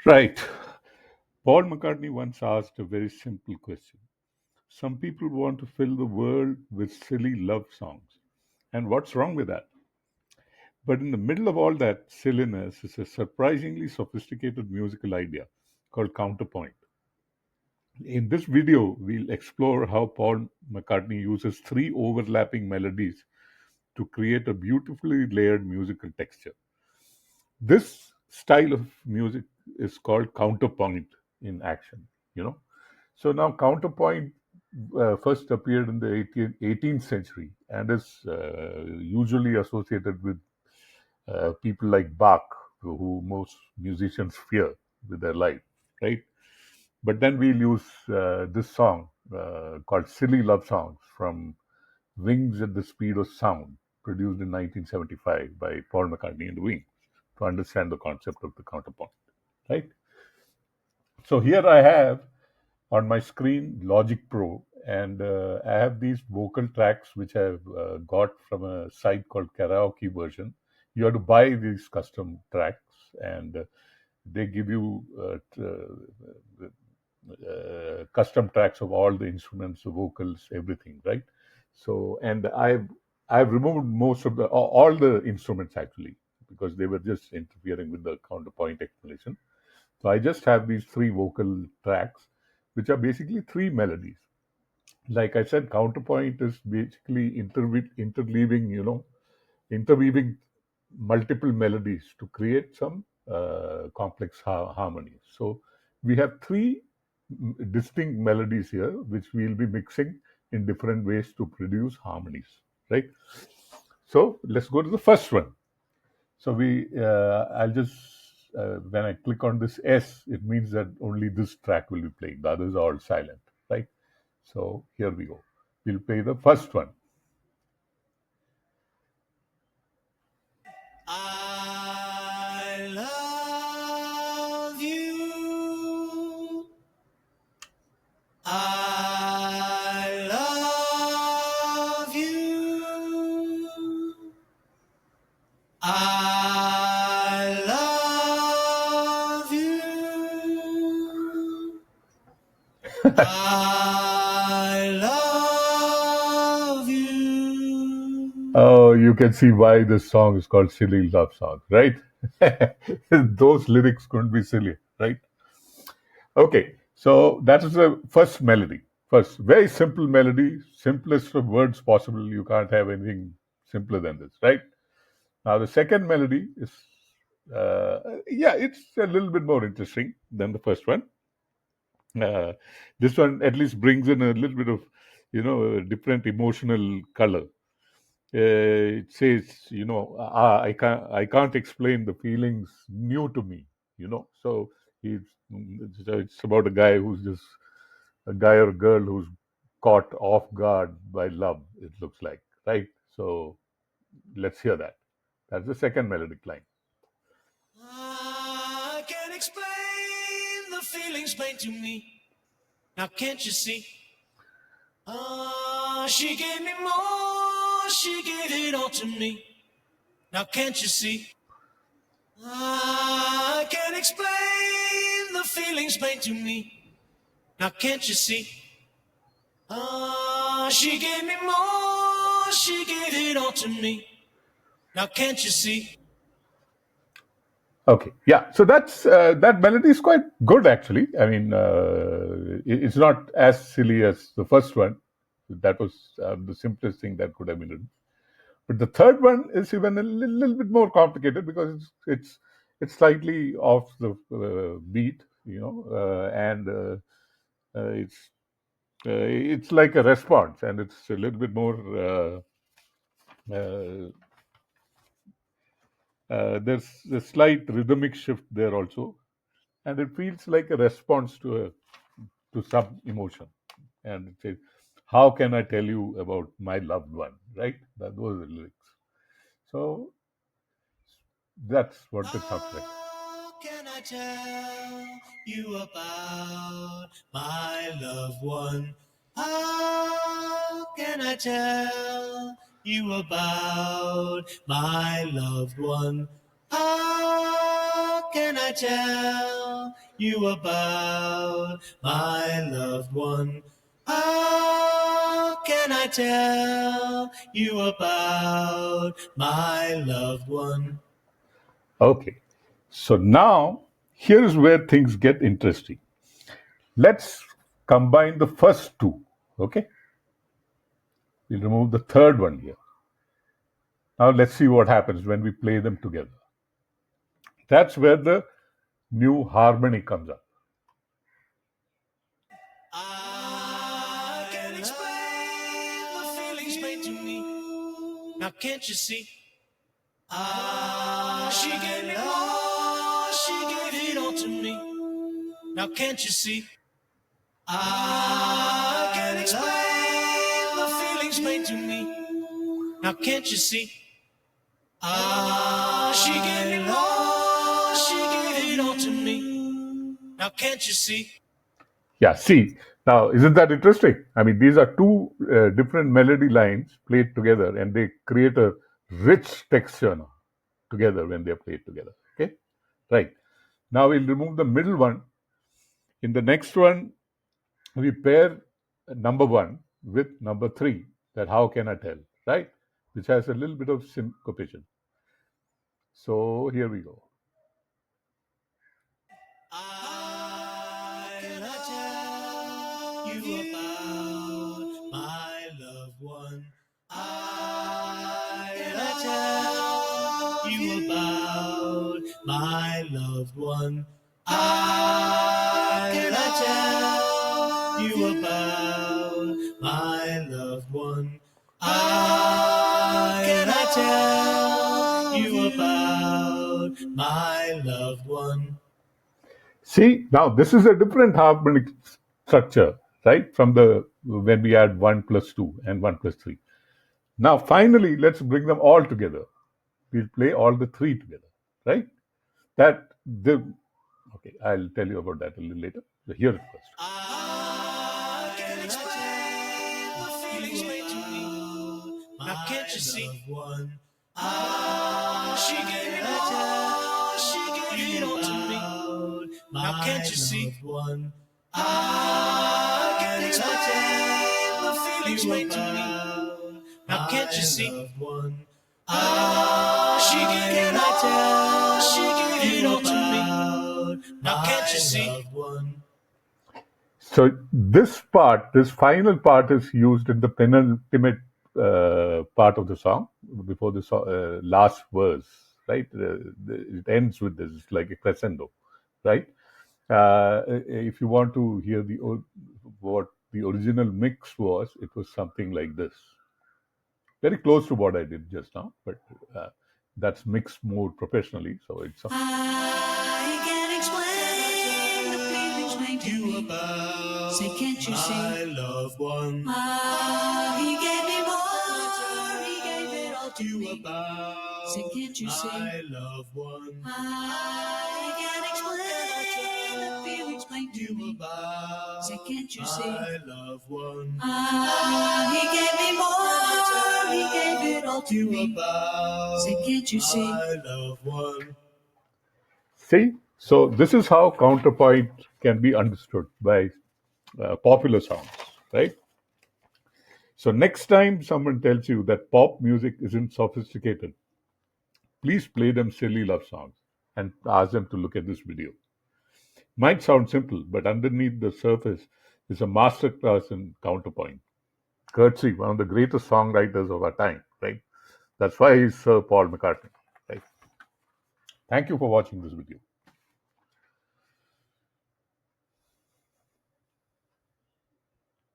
Right. Paul McCartney once asked a very simple question. Some people want to fill the world with silly love songs. And what's wrong with that? But in the middle of all that silliness is a surprisingly sophisticated musical idea called Counterpoint. In this video, we'll explore how Paul McCartney uses three overlapping melodies to create a beautifully layered musical texture. This style of music is called counterpoint in action, you know. So now counterpoint first appeared in the 18th century and is usually associated with people like Bach, who most musicians fear with their life, right? But then we'll use this song called Silly Love Songs from Wings at the Speed of Sound, produced in 1975 by Paul McCartney and the Wings, to understand the concept of the counterpoint, right? So here I have on my screen Logic Pro, and I have these vocal tracks which I've got from a site called Karaoke Version. You have to buy these custom tracks, and they give you custom tracks of all the instruments, the vocals, everything, right? So, and I've removed most of the all the instruments actually because they were just interfering with the counterpoint explanation. So I just have these three vocal tracks, which are basically three melodies. Like I said, counterpoint is basically interleaving, interweaving multiple melodies to create some complex harmonies. So we have three distinct melodies here, which we'll be mixing in different ways to produce harmonies, right? So let's go to the first one. So I'll just, when I click on this S, it means that only this track will be playing. The others are all silent, right? So here we go. We'll play the first one. I love you. I love you. I love you. I love you. Oh, you can see why this song is called Silly Love Song, right? Those lyrics couldn't be silly, right? Okay, so that is the first melody. First, very simple melody, simplest of words possible. You can't have anything simpler than this, right? Now, the second melody is, yeah, it's a little bit more interesting than the first one. Uh, this one at least brings in a little bit of, a different emotional color. It says, I can't explain the feelings new to me, So it's about a guy who's just a guy or a girl who's caught off guard by love. It looks like, right? So let's hear that. That's the second melodic line. I can't explain the feelings made to me. Now can't you see? She gave me more, she gave it all to me. Now can't you see? I can't explain the feelings made to me. Now can't you see? She gave me more, she gave it all to me. Now can't you see? Okay, yeah. So that melody is quite good, actually. I mean, it's not as silly as the first one. That was the simplest thing that could have been written. But the third one is even a little bit more complicated because it's slightly off the beat, and it's like a response, and it's a little bit more. Uh, there's a slight rhythmic shift there also, and it feels like a response to some emotion. And it says, "How can I tell you about my loved one?" Right? Those are the lyrics. So that's what it sounds like. How can I tell you about my loved one? How can I tell you about my loved one? How can I tell you about my loved one? How can I tell you about my loved one? Okay. So now here's where things get interesting. Let's combine the first two. Okay. We'll remove the third one here. Now let's see what happens when we play them together. That's where the new harmony comes up. I can explain the feelings made to me. Now can't you see? She gave me more, she gave it all to me. Now can't you see? I can explain the feelings made to me. Now can't you see? She gave me more, she gave it all to me. Now can't you see? Yeah, see, now isn't that interesting? I mean, these are two different melody lines played together and they create a rich texture now, together when they're played together. Okay, right. Now we'll remove the middle one. In the next one, we pair number one with number three. That how can I tell, right? Which has a little bit of syncopation. So here we go. I cannot tell you about my loved one. I cannot tell you about my loved one. I cannot tell you about my loved one. I cannot tell you about my loved one. See, now this is a different harmonic structure, right? From the when we add one plus two and one plus three. Now, finally, let's bring them all together. We'll play all the three together, right? That the okay, I'll tell you about that a little later. So here it first. I can explain the feelings made to me. Now can't you see? One. She gave me more. She gave it all to me. Now can't you see? One. I can explain the feelings made to me. Now can't you see? One. She gave me more. She gave it all to me. Now can't you see? One. So this final part, is used in the penultimate part of the song before the last verse, right? It ends with this, it's like a crescendo, right? If you want to hear what the original mix was, it was something like this, very close to what I did just now, but that's mixed more professionally, so it's something. I can explain the feelings made to you about. Say, can't you see? My loved one. He gave me more. He gave it all to you me. About. Say, can't you see? My loved one. I can explain the feelings made to you about. Say, can't you see? My loved one. He gave me more. He gave it all to you me. About. Say, can't you see? My loved one. See, so this is how counterpoint can be understood by popular songs, right? So next time someone tells you that pop music isn't sophisticated, please play them silly love songs and ask them to look at this video. Might sound simple, but underneath the surface is a masterclass in counterpoint. Courtesy, one of the greatest songwriters of our time, right? That's why he's Sir Paul McCartney, right? Thank you for watching this video.